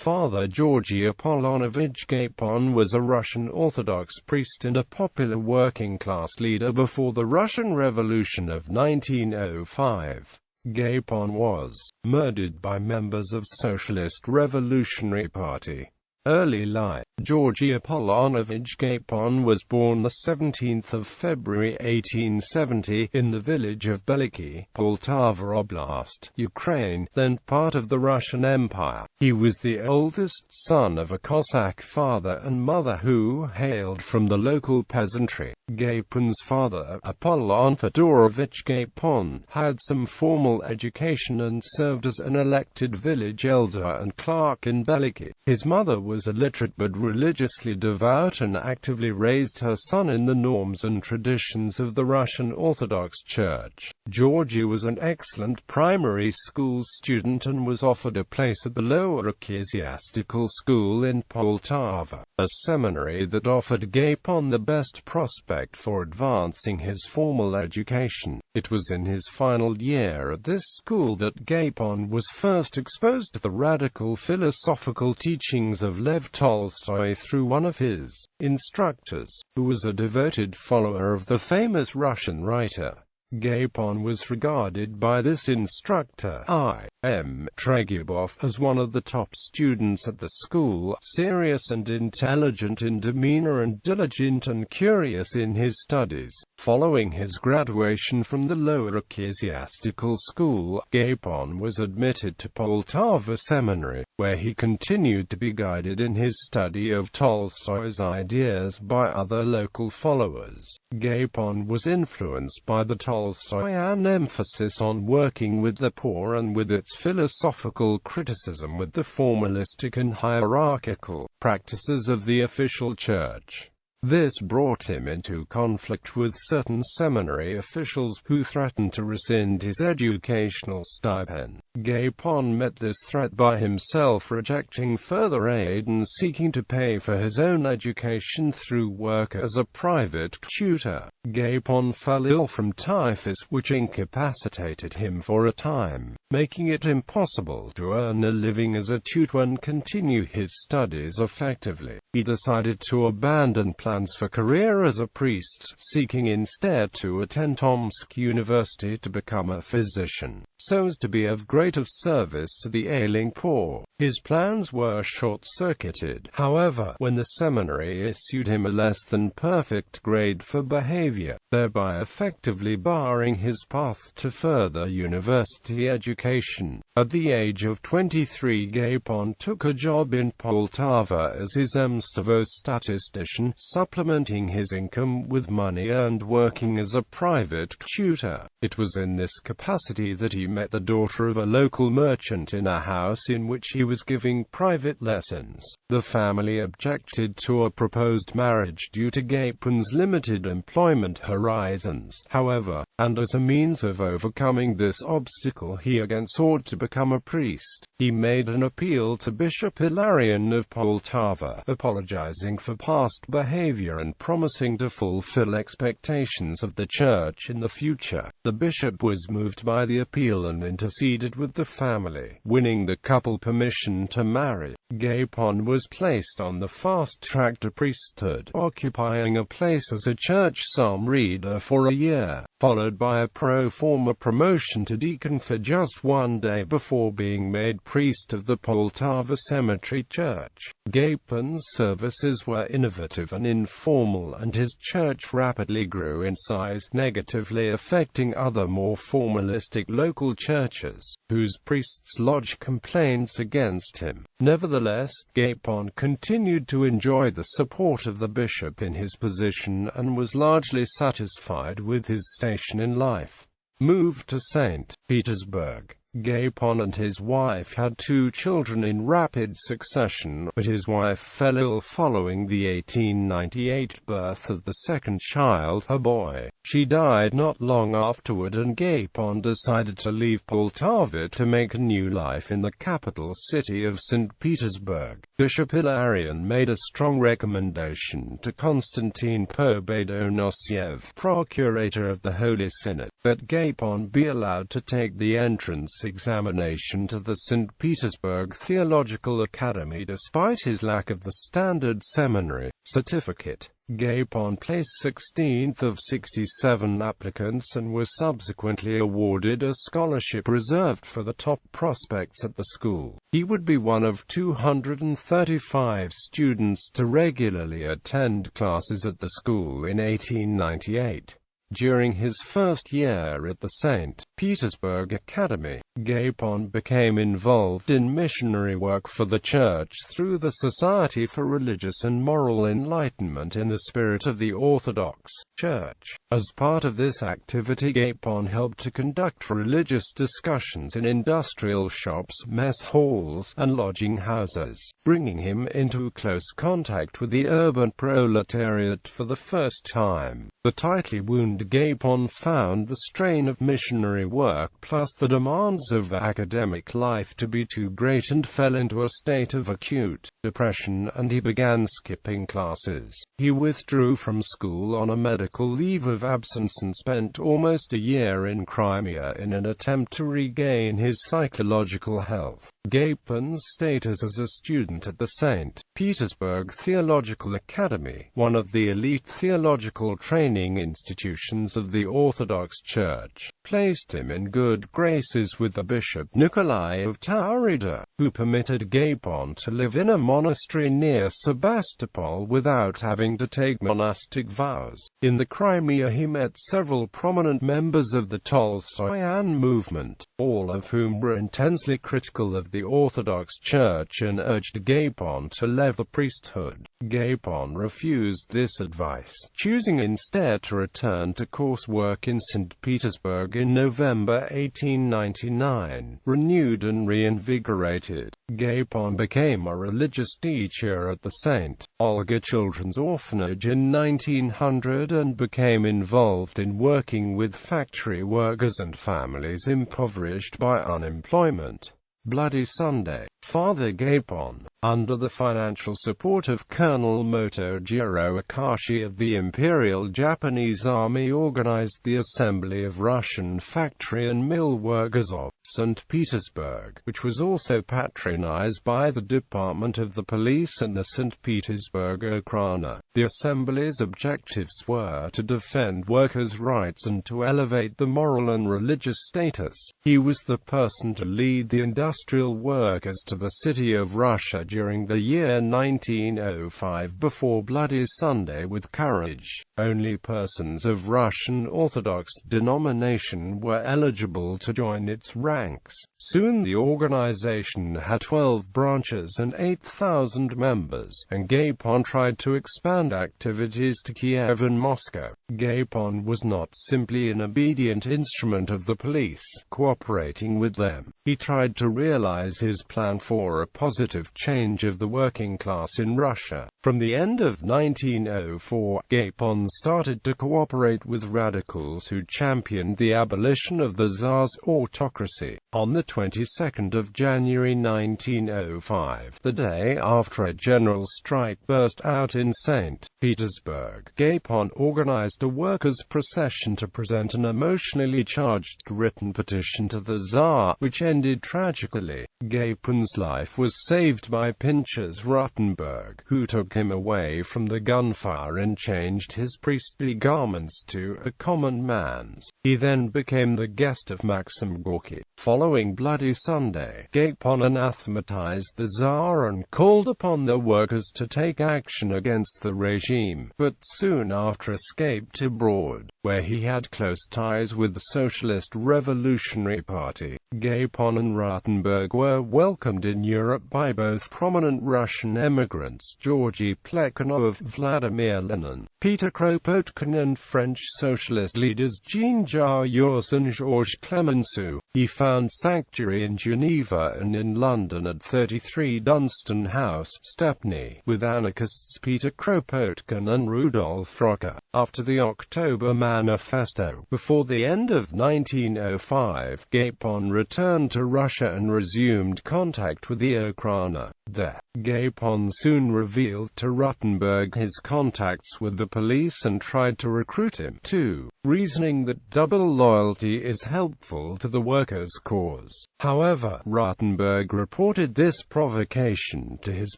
father Georgy Apollonovich Gapon was a Russian Orthodox priest and a popular working-class leader before the Russian Revolution of 1905. Gapon was murdered by members of Socialist Revolutionary Party. Early life. Georgy Apollonovich Gapon was born the 17th of February 1870 in the village of Beliki, Poltava Oblast, Ukraine, then part of the Russian Empire. He was the oldest son of a Cossack father and mother who hailed from the local peasantry. Gapon's father, Apollon Fedorovich Gapon, had some formal education and served as an elected village elder and clerk in Beliki. His mother was illiterate but religiously devout and actively raised her son in the norms and traditions of the Russian Orthodox Church. Georgy was an excellent primary school student and was offered a place at the lower ecclesiastical school in Poltava, a seminary that offered Gapon the best prospect for advancing his formal education. It was in his final year at this school that Gapon was first exposed to the radical philosophical teachings of Lev Tolstoy through one of his instructors, who was a devoted follower of the famous Russian writer. Gapon was regarded by this instructor, I.M. Tregebov, as one of the top students at the school, serious and intelligent in demeanor and diligent and curious in his studies. Following his graduation from the lower ecclesiastical school, Gapon was admitted to Poltava Seminary, where he continued to be guided in his study of Tolstoy's ideas by other local followers. Gapon was influenced by the Tolstoyan emphasis on working with the poor and with its philosophical criticism with the formalistic and hierarchical practices of the official church. This brought him into conflict with certain seminary officials who threatened to rescind his educational stipend. Gapon met this threat by himself rejecting further aid and seeking to pay for his own education through work as a private tutor. Gapon fell ill from typhus, which incapacitated him for a time, making it impossible to earn a living as a tutor and continue his studies effectively. He decided to abandon plans for career as a priest, seeking instead to attend Tomsk University to become a physician, so as to be of greater service to the ailing poor. His plans were short-circuited, however, when the seminary issued him a less than perfect grade for behavior, thereby effectively barring his path to further university education. At the age of 23, Gapon took a job in Poltava as his Mstavo statistician, supplementing his income with money earned working as a private tutor. It was in this capacity that he met the daughter of a local merchant in a house in which he was giving private lessons. The family objected to a proposed marriage due to Gapon's limited employment horizons, however, and as a means of overcoming this obstacle he again sought to become a priest. He made an appeal to Bishop Hilarion of Poltava, apologizing for past behavior and promising to fulfill expectations of the church in the future. The bishop was moved by the appeal and interceded with the family, winning the couple permission to marry. Gapon was placed on the fast track to priesthood, occupying a place as a church psalm reader for a year, followed by a pro forma promotion to deacon for just one day before being made priest of the Poltava Cemetery Church. Gapon's services were innovative and informal, and his church rapidly grew in size, negatively affecting other more formalistic local churches, whose priests lodged complaints against him. Nevertheless, Gapon continued to enjoy the support of the bishop in his position and was largely satisfied with his station in life. Moved to St. Petersburg, Gapon and his wife had 2 children in rapid succession, but his wife fell ill following the 1898 birth of the second child, a boy. She died not long afterward, and Gapon decided to leave Poltava to make a new life in the capital city of St. Petersburg. Bishop Hilarion made a strong recommendation to Konstantin Pobedonosyev, procurator of the Holy Synod, that Gapon be allowed to take the entrance entrance examination to the St. Petersburg Theological Academy despite his lack of the standard seminary certificate. Gapon placed 16th of 67 applicants and was subsequently awarded a scholarship reserved for the top prospects at the school. He would be one of 235 students to regularly attend classes at the school in 1898. During his first year at the St. Petersburg Academy, Gapon became involved in missionary work for the Church through the Society for Religious and Moral Enlightenment in the spirit of the Orthodox Church. As part of this activity, Gapon helped to conduct religious discussions in industrial shops, mess halls, and lodging houses, bringing him into close contact with the urban proletariat for the first time. The tightly wounded Gapon found the strain of missionary work plus the demands of academic life to be too great and fell into a state of acute depression, and he began skipping classes. He withdrew from school on a medical leave of absence and spent almost a year in Crimea in an attempt to regain his psychological health. Gapon's status as a student at the St. Petersburg Theological Academy, one of the elite theological training institutions of the Orthodox Church, placed him in good graces with the Bishop Nikolai of Taurida, who permitted Gapon to live in a monastery near Sebastopol without having to take monastic vows. In the Crimea he met several prominent members of the Tolstoyan movement, all of whom were intensely critical of the Orthodox Church and urged Gapon to leave the priesthood. Gapon refused this advice, choosing instead to return to coursework in St. Petersburg in November 1899. Renewed and reinvigorated, Gapon became a religious teacher at the St. Olga Children's Orphanage in 1900 and became involved in working with factory workers and families impoverished by unemployment. Bloody Sunday. Father Gapon, under the financial support of Colonel Motojiro Akashi of the Imperial Japanese Army, organized the Assembly of Russian Factory and Mill Workers of St. Petersburg, which was also patronized by the Department of the Police and the St. Petersburg Okhrana. The Assembly's objectives were to defend workers' rights and to elevate the moral and religious status. He was the person to lead the industrial workers to the city of Russia during the year 1905 before Bloody Sunday with courage. Only persons of Russian Orthodox denomination were eligible to join its ranks. Soon the organization had 12 branches and 8,000 members, and Gapon tried to expand activities to Kiev and Moscow. Gapon was not simply an obedient instrument of the police, cooperating with them. He tried to realize his plan for a positive change of the working class in Russia. From the end of 1904, Gapon started to cooperate with radicals who championed the abolition of the Tsar's autocracy. On the 22nd of January 1905, the day after a general strike burst out in St. Petersburg, Gapon organized a workers' procession to present an emotionally charged written petition to the Tsar, which ended tragically. Gapon's life was saved by Pinchas Rutenberg, who took him away from the gunfire and changed his priestly garments to a common man's. He then became the guest of Maxim Gorky. Following Bloody Sunday, Gapon anathematized the Tsar and called upon the workers to take action against the regime, but soon after escaped abroad, where he had close ties with the Socialist Revolutionary Party. Gapon and Rutenberg were welcomed in Europe by both prominent Russian emigrants Georgy Plekhanov, Vladimir Lenin, Peter Kropotkin, and French socialist leaders Jean Jaurès and Georges Clemenceau. He found sanctuary in Geneva and in London at 33 Dunstan House, Stepney, with anarchists Peter Kropotkin and Rudolf Rocker. After the October Manifesto, before the end of 1905, Gapon returned to Russia and resumed contact with the Okhrana. There, Gapon soon revealed to Rutenberg his contacts with the police and tried to recruit him, too. reasoning that double loyalty is helpful to the workers' cause. However, Rothenberg reported this provocation to his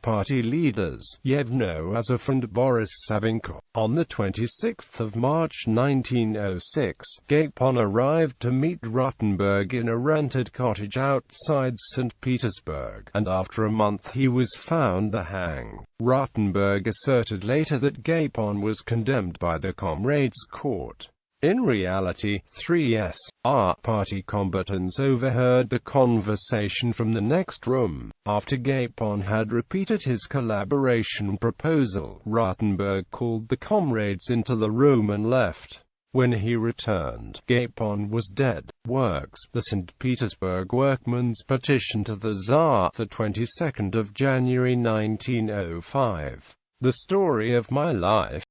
party leaders, Yevno Azov and Boris Savinko. On the 26th of March 1906, Gapon arrived to meet Rothenberg in a rented cottage outside St. Petersburg, and after a month he was found to hang. Rothenberg asserted later that Gapon was condemned by the Comrades' Court. In reality, 3SR party combatants overheard the conversation from the next room. After Gapon had repeated his collaboration proposal, Rothenberg called the comrades into the room and left. When he returned, Gapon was dead. Works: The St. Petersburg Workmen's Petition to the Tsar, the 22nd of January 1905. The Story of My Life.